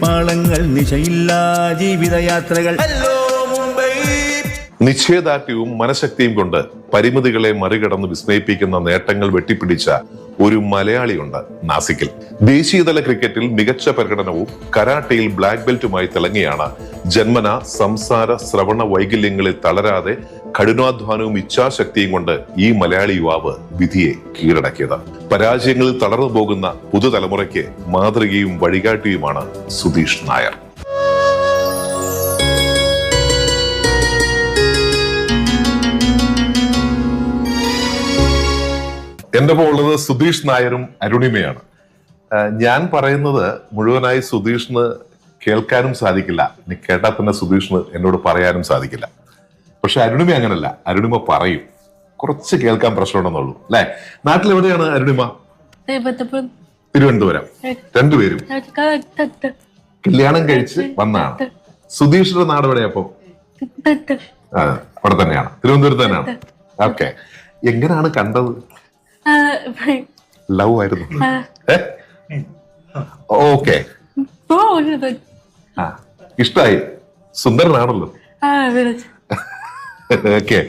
പാളങ്ങൾ നിശയില്ലാ ജീവിതയാത്രകൾ. നിശ്ചയദാർഢ്യവും മനഃശക്തിയും കൊണ്ട് പരിമിതികളെ മറികടന്ന് വിസ്മയിപ്പിക്കുന്ന നേട്ടങ്ങൾ വെട്ടിപ്പിടിച്ച ഒരു മലയാളിയുണ്ട് നാസിക്കിൽ. ദേശീയതല ക്രിക്കറ്റിൽ മികച്ച പ്രകടനവും കരാട്ടയിൽ ബ്ലാക്ക് ബെൽറ്റുമായി തിളങ്ങിയാണ് ജന്മന സംസാര ശ്രവണ വൈകല്യങ്ങളിൽ തളരാതെ കഠിനാധ്വാനവും ഇച്ഛാശക്തിയും കൊണ്ട് ഈ മലയാളി യുവാവ് വിധിയെ കീഴടക്കിയത്. പരാജയങ്ങളിൽ തളർന്നു പോകുന്ന പുതുതലമുറയ്ക്ക് മാതൃകയും വഴികാട്ടിയുമാണ് സുധീഷ് നായർ. എന്റെ ഒപ്പം ഉള്ളത് സുധീഷ് നായരും അരുണിമയാണ്. ഞാൻ പറയുന്നത് മുഴുവനായി സുധീഷിന് കേൾക്കാനും സാധിക്കില്ല, ഇനി കേട്ടാൽ തന്നെ സുധീഷിന് എന്നോട് പറയാനും സാധിക്കില്ല. പക്ഷെ അരുണിമ അങ്ങനല്ല, അരുണിമ പറയും. കുറച്ച് കേൾക്കാൻ പ്രശ്നമുണ്ടെന്നുള്ളൂ അല്ലെ. നാട്ടിലെവിടെയാണ് അരുണിമ? തിരുവനന്തപുരം. രണ്ടുപേരും കല്യാണം കഴിച്ച് വന്നാണ്. സുധീഷിന്റെ നാട് എവിടെയാ? അപ്പം അവിടെ തന്നെയാണ്, തിരുവനന്തപുരത്ത് തന്നെയാണ്. ഓക്കെ. എങ്ങനെയാണ് കണ്ടത്? ലവ് ആയിരുന്നു. ഓക്കെ. ഇഷ്ടായി? സുന്ദരനാണല്ലോ. ഓക്കെ.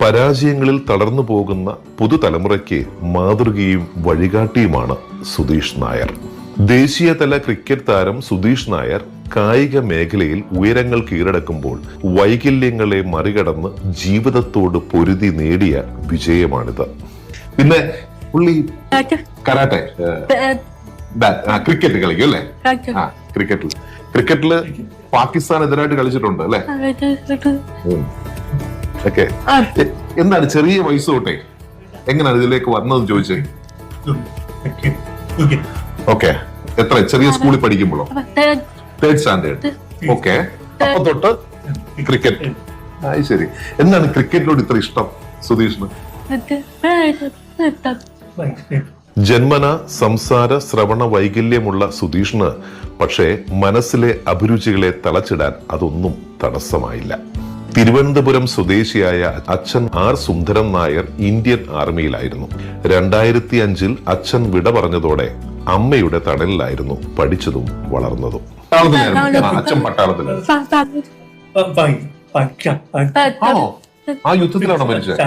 പരാജയങ്ങളിൽ തളർന്നു പോകുന്ന പുതുതലമുറയ്ക്ക് മാതൃകയും വഴികാട്ടിയുമാണ് സുധീഷ് നായർ. ദേശീയതല ക്രിക്കറ്റ് താരം സുധീഷ് നായർ കായിക മേഖലയിൽ ഉയരങ്ങൾ കീഴടക്കുമ്പോൾ വൈകല്യങ്ങളെ മറികടന്ന് ജീവിതത്തോട് പൊരുതി നേടിയ വിജയമാണിത്. പിന്നെ പുള്ളി കരാട്ടെ, ക്രിക്കറ്റ് കളിക്കും അല്ലേ? ആ, ക്രിക്കറ്റില് പാകിസ്ഥാനെതിരായിട്ട് കളിച്ചിട്ടുണ്ട് അല്ലെ? ഓക്കെ. എന്താണ് ചെറിയ വയസ്സ് തൊട്ടേ എങ്ങനെയാണ് ഇതിലേക്ക് വന്നതെന്ന് ചോദിച്ചേ? ഓക്കെ. എത്ര ചെറിയ സ്കൂളിൽ പഠിക്കുമ്പോഴോ? 3rd standard. ഓക്കെ. അപ്പൊ തൊട്ട് ക്രിക്കറ്റ്. ശരി. എന്താണ് ക്രിക്കറ്റിനോട് ഇത്ര ഇഷ്ടം സുധീഷിന്? ജന്മന സംസാര ശ്രവണ വൈകല്യമുള്ള സുധീഷിന് പക്ഷേ മനസ്സിലെ അഭിരുചികളെ തളച്ചിടാൻ അതൊന്നും തടസ്സമായില്ല. തിരുവനന്തപുരം സ്വദേശിയായ അച്ഛൻ ആർ സുന്ദരം നായർ ഇന്ത്യൻ ആർമിയിലായിരുന്നു. 2005 അച്ഛൻ വിട പറഞ്ഞതോടെ അമ്മയുടെ തണലിലായിരുന്നു പഠിച്ചതും വളർന്നതും. അച്ഛൻ പട്ടാളത്തിലായിരുന്നു. ആ യുദ്ധത്തിലാണോ മരിച്ചത്?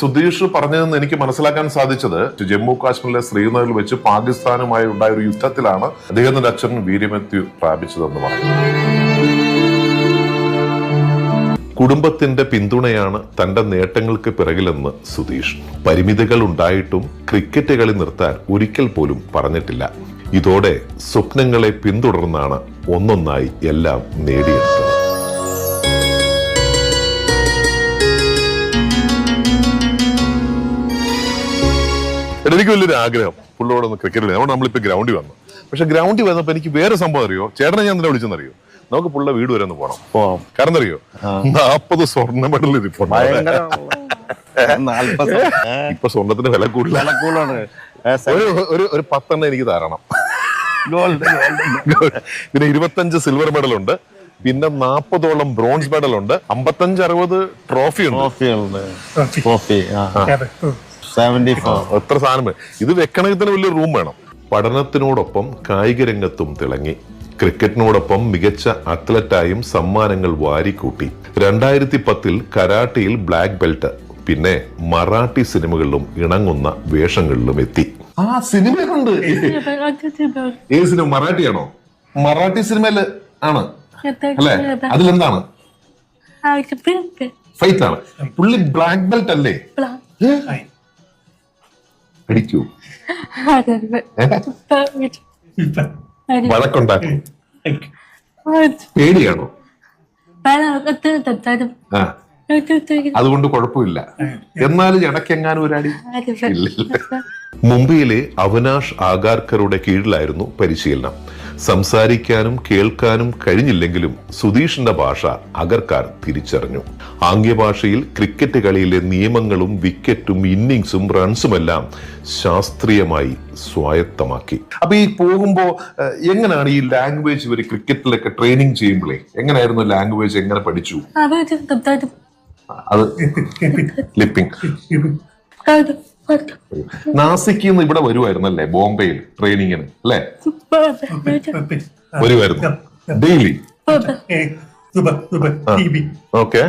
സുധീഷ് പറഞ്ഞതെന്ന് എനിക്ക് മനസ്സിലാക്കാൻ സാധിച്ചത് ജമ്മു കാശ്മീരിലെ ശ്രീനഗറിൽ വെച്ച് പാകിസ്ഥാനുമായി ഉണ്ടായ ഒരു യുദ്ധത്തിലാണ് അദ്ദേഹത്തിന്റെ അച്ഛൻ വീരമൃത്യു പ്രാപിച്ചതെന്ന് പറയുന്നു. കുടുംബത്തിന്റെ പിന്തുണയാണ് തന്റെ നേട്ടങ്ങൾക്ക് പിറകിലെന്ന് സുധീഷ്. പരിമിതികൾ ഉണ്ടായിട്ടും ക്രിക്കറ്റ് കളി നിർത്താൻ ഒരിക്കൽ പോലും പറഞ്ഞിട്ടില്ല. ഇതോടെ സ്വപ്നങ്ങളെ പിന്തുടർന്നാണ് ഒന്നൊന്നായി എല്ലാം നേടിയെടുത്തത്. എനിക്ക് വലിയൊരു ആഗ്രഹം പുള്ളോടെ ഒന്ന് ക്രിക്കറ്റ് കളി. അതുകൊണ്ട് നമ്മളിപ്പോ ഗ്രൗണ്ടിൽ വന്നു. പക്ഷെ ഗ്രൗണ്ടിൽ വന്നപ്പോ എനിക്ക് വേറെ സംഭവം അറിയോ? ചേട്ടനെ ഞാൻ തന്നെ വിളിച്ചെന്നറിയോ? നമുക്ക് പുള്ള വീട് വരെ ഒന്ന് പോണം. കാരണം അറിയോ, 40 സ്വർണ്ണ മെഡൽ ഇരിപ്പുണ്ട്. ഇപ്പൊ സ്വർണത്തിന്റെ വില കൂടുതലാണ്. ഒരു 10 എനിക്ക് തരണം. പിന്നെ 25 സിൽവർ മെഡൽ ഉണ്ട്. പിന്നെ 40ഓളം ബ്രോൺസ് മെഡൽ ഉണ്ട്. 55-60 ട്രോഫി ഉണ്ട്. എത്ര സാധനം! ഇത് വെക്കണമെങ്കിൽ തന്നെ വലിയ റൂം വേണം. പഠനത്തിനോടൊപ്പം കായിക രംഗത്തും തിളങ്ങി. ക്രിക്കറ്റിനോടൊപ്പം മികച്ച അത്ലറ്റായും സമ്മാനങ്ങൾ വാരിക്കൂട്ടി. 2010 കരാട്ടയിൽ ബ്ലാക്ക് ബെൽറ്റ്. പിന്നെ മറാഠി സിനിമകളിലും ഇണങ്ങുന്ന വേഷങ്ങളിലും എത്തി. ആ സിനിമയുണ്ട്. ഏത് സിനിമ? മറാഠിയാണോ? മറാഠി സിനിമയില് ആണ് അല്ലെ? അതിലെന്താണ്? ഫൈറ്റ് ആണ്. പുള്ളി ബ്ലാക്ക് ബെൽറ്റ് അല്ലേ? അടിക്കൂ? വഴക്കുണ്ടാക്കും? പേടിയാണോ? അതുകൊണ്ട് കുഴപ്പമില്ല. എന്നാലും ഇടയ്ക്കെങ്ങാനും ഒരടി ഇല്ല. മുംബൈയിലെ അവിനാഷ് ആഗാർക്കറുടെ കീഴിലായിരുന്നു പരിശീലനം. സംസാരിക്കാനും കേൾക്കാനും കഴിഞ്ഞില്ലെങ്കിലും സുധീഷിന്റെ ഭാഷ അഗർക്കാർ തിരിച്ചറിഞ്ഞു. ആംഗ്യഭാഷയിൽ ക്രിക്കറ്റ് കളിയിലെ നിയമങ്ങളും വിക്കറ്റും ഇന്നിങ്സും റൺസുമെല്ലാം ശാസ്ത്രീയമായി സ്വായത്തമാക്കി. അപ്പൊ ഈ പോകുമ്പോ എങ്ങനെയാണ് ഈ ലാംഗ്വേജ് ഇവര് ക്രിക്കറ്റിലൊക്കെ ട്രെയിനിങ് ചെയ്യുമ്പോഴേ എങ്ങനെയായിരുന്നു ലാംഗ്വേജ്? എങ്ങനെ പഠിച്ചു? അത് ലിപ്പിംഗ്. നാസിക്കിൽ നിന്ന് ഇവിടെ വരുമായിരുന്നല്ലേ ബോംബെയിൽ ട്രെയിനിങ്ങിന് അല്ലേ? വരുമായിരുന്നു ഡെയിലി. Okay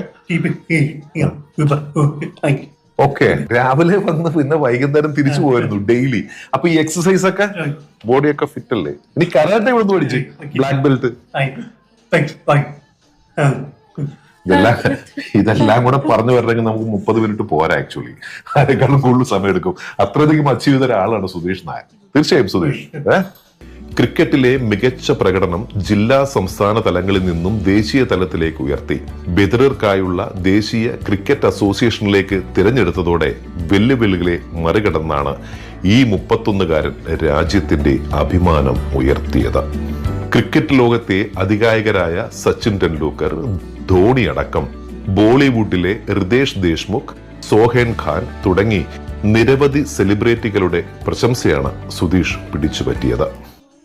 okay. രാവിലെ വന്ന് പിന്നെ വൈകുന്നേരം തിരിച്ചു പോയിരുന്നു ഡെയിലി. അപ്പൊ ഈ എക്സസൈസ് ഒക്കെ ബോഡിയൊക്കെ ഫിറ്റ് അല്ലേ? ഇനി കരാട്ടെ ഇവിടെ നിന്ന് പഠിച്ചു ബ്ലാക്ക് ബെൽറ്റ്. ഇതെല്ലാം കൂടെ പറഞ്ഞു വരണമെങ്കിൽ നമുക്ക് 30 മിനിറ്റ് പോരാ. ആക്ച്വലി അതിനേക്കാളും കൂടുതൽ സമയം എടുക്കും. അത്രയധികം അച്ചീവ് ചെയ്ത ഒരാളാണ് സുധീഷ് നായർ. തീർച്ചയായും സുധീഷ്, ക്രിക്കറ്റിലെ മികച്ച പ്രകടനം ജില്ലാ സംസ്ഥാന തലങ്ങളിൽ നിന്നും ദേശീയ തലത്തിലേക്ക് ഉയർത്തി ബദിറർക്കായുള്ള ദേശീയ ക്രിക്കറ്റ് അസോസിയേഷനിലേക്ക് തിരഞ്ഞെടുത്തതോടെ വെല്ലുവിളികളെ മറികടന്നാണ് ഈ 31കാരൻ രാജ്യത്തിന്റെ അഭിമാനം ഉയർത്തിയത്. ക്രിക്കറ്റ് ലോകത്തെ അതികായകരായ സച്ചിൻ ടെണ്ടുൽക്കർ, ധോണി അടക്കം ബോളിവുഡിലെ ഹൃദേശ് ദേശ്മുഖ്, സോഹൻ ഖാൻ തുടങ്ങി നിരവധി സെലിബ്രിറ്റികളുടെ പ്രശംസയാണ് സുധീഷ് പിടിച്ചുപറ്റിയത്.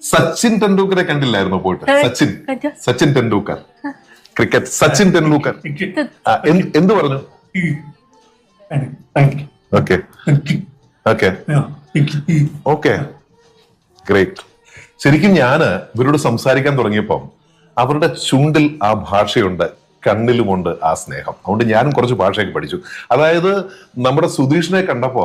സച്ചിൻ ടെണ്ടുൽക്കറെ കണ്ടില്ലായിരുന്നു പോയിട്ട്? സച്ചിൻ ടെണ്ടുൽക്കർ ക്രിക്കറ്റ് സച്ചിൻ ടെണ്ടുൽക്കർ എന്ത് പറഞ്ഞു? Okay okay okay great. ശരിക്കും ഞാന് ഇവരോട് സംസാരിക്കാൻ തുടങ്ങിയപ്പം അവരുടെ ചുണ്ടിൽ ആ ഭാഷയുണ്ട്, കണ്ണിലുമുണ്ട് ആ സ്നേഹം. അതുകൊണ്ട് ഞാനും കുറച്ച് ഭാഷയൊക്കെ പഠിച്ചു. അതായത് നമ്മുടെ സുധീഷിനെ കണ്ടപ്പോ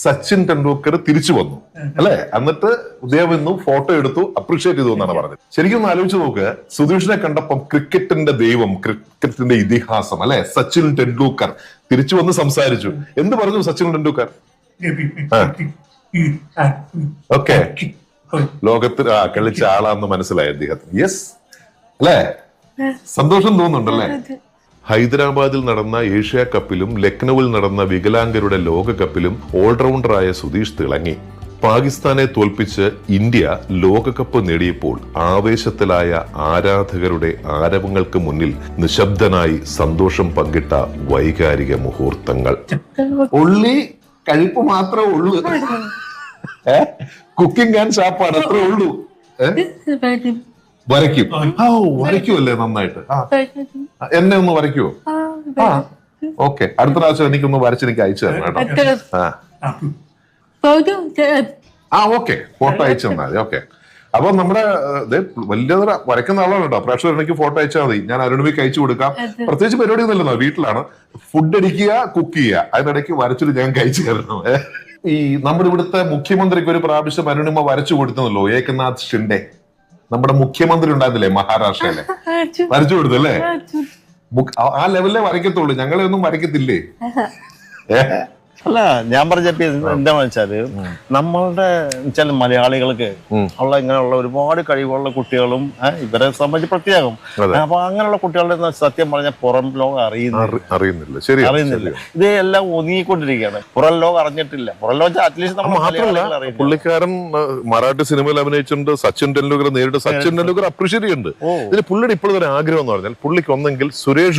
സച്ചിൻ ടെണ്ടുൽക്കർ തിരിച്ചു വന്നു അല്ലെ, എന്നിട്ട് ഉദയം ഇന്നും ഫോട്ടോ എടുത്തു, അപ്രീഷിയേറ്റ് ചെയ്തു എന്നാണ് പറഞ്ഞത്. ശരിക്കും ഒന്ന് ആലോചിച്ച് നോക്ക്, സുധീഷിനെ കണ്ടപ്പം ക്രിക്കറ്റിന്റെ ദൈവം, ക്രിക്കറ്റിന്റെ ഇതിഹാസം അല്ലെ സച്ചിൻ ടെണ്ടുൽക്കർ തിരിച്ചു വന്ന് സംസാരിച്ചു. എന്ത് പറഞ്ഞു സച്ചിൻ ടെണ്ടുൽക്കർ? ഓക്കെ, ലോകത്തിൽ കളിച്ച ആളാന്ന് മനസ്സിലായി അദ്ദേഹത്തിന്. യെസ് അല്ലേ? സന്തോഷം തോന്നുന്നുണ്ടല്ലേ? ഹൈദരാബാദിൽ നടന്ന ഏഷ്യ കപ്പിലും ലക്നൌവിൽ നടന്ന വികലാംഗരുടെ ലോകകപ്പിലും ഓൾറൗണ്ടറായ സുധീഷ് തിളങ്ങി. പാകിസ്ഥാനെ തോൽപ്പിച്ച് ഇന്ത്യ ലോകകപ്പ് നേടിയപ്പോൾ ആവേശത്തിലായ ആരാധകരുടെ ആരവങ്ങൾക്ക് മുന്നിൽ നിശബ്ദനായി സന്തോഷം പങ്കിട്ട വൈകാരിക മുഹൂർത്തങ്ങൾ. ഉള്ളി കഴിപ്പ് മാത്രമേ ഉള്ളൂ, കുക്കിംഗ് ആൻഡ് ചാപ്പാട് അത്രേ ഉള്ളൂ. വരയ്ക്കും. വരയ്ക്കുമല്ലേ നന്നായിട്ട്? എന്നെ ഒന്ന് വരയ്ക്കുവോ? ഓക്കെ, അടുത്ത പ്രാവശ്യം എനിക്കൊന്ന് വരച്ച് എനിക്ക് അയച്ചു തരണം കേട്ടോ. ഓക്കെ, ഫോട്ടോ അയച്ചു തന്നാൽ മതി. ഓക്കെ, അപ്പൊ നമ്മുടെ വലിയ വരയ്ക്കുന്ന ആളാണ് കേട്ടോ. പ്രേക്ഷകർ എനിക്ക് ഫോട്ടോ അയച്ചാൽ മതി, ഞാൻ അരുണിമയ്ക്ക് അയച്ചു കൊടുക്കാം. പ്രത്യേകിച്ച് പരിപാടി ഒന്നുമില്ലെന്നോ, വീട്ടിലാണ് ഫുഡ് അടിക്കുക, കുക്ക് ചെയ്യുക, അതിനിടയ്ക്ക് വരച്ചിട്ട് ഞാൻ കഴിച്ചു തരണം. ഈ നമ്മുടെ ഇവിടുത്തെ മുഖ്യമന്ത്രിക്ക് ഒരു പ്രാവശ്യം അരുണിമ വരച്ചു കൊടുത്തല്ലോ, ഏകനാഥ് ഷിൻഡെ. നമ്മുടെ മുഖ്യമന്ത്രി ഉണ്ടായിരുന്നില്ലേ മഹാരാഷ്ട്രയിലെ, വരച്ചു കൊടുത്തല്ലേ? ആ ലെവലിലേ വരയ്ക്കത്തുള്ളൂ, ഞങ്ങളെ ഒന്നും വരയ്ക്കത്തില്ലേ? അല്ല, ഞാൻ പറഞ്ഞപ്പോ എന്താണെന്ന് വെച്ചാല് നമ്മളുടെ വെച്ചാൽ മലയാളികൾക്ക് ഉള്ള ഇങ്ങനെയുള്ള ഒരുപാട് കഴിവുള്ള കുട്ടികളും ഇവരെ സംബന്ധിച്ച് പ്രത്യേകം. അപ്പൊ അങ്ങനെയുള്ള കുട്ടികളുടെ സത്യം പറഞ്ഞാൽ പുറം ലോകം അറിയുന്നില്ല. ഇത് എല്ലാം ഒതുങ്ങിക്കൊണ്ടിരിക്കുകയാണ്. പുറം ലോകം അറിഞ്ഞിട്ടില്ല. പുറം ലോകം അറ്റ്ലീസ്റ്റ് പുള്ളിക്കാരൻ മറാഠി സിനിമയിൽ അഭിനയിച്ചിട്ടുണ്ട്. സച്ചിൻ ടെണ്ടുൽക്കർ നേരിട്ട് സച്ചിൻ ടെണ്ടുൽക്കർ അപ്രീഷിയേറ്റ് ചെയ്യുന്നുണ്ട്. ഇതിൽ പുള്ളിയുടെ ഇപ്പോഴത്തെ ഒരു ആഗ്രഹം എന്ന് പറഞ്ഞാൽ പുള്ളിക്ക് ഒന്നെങ്കിൽ സുരേഷ്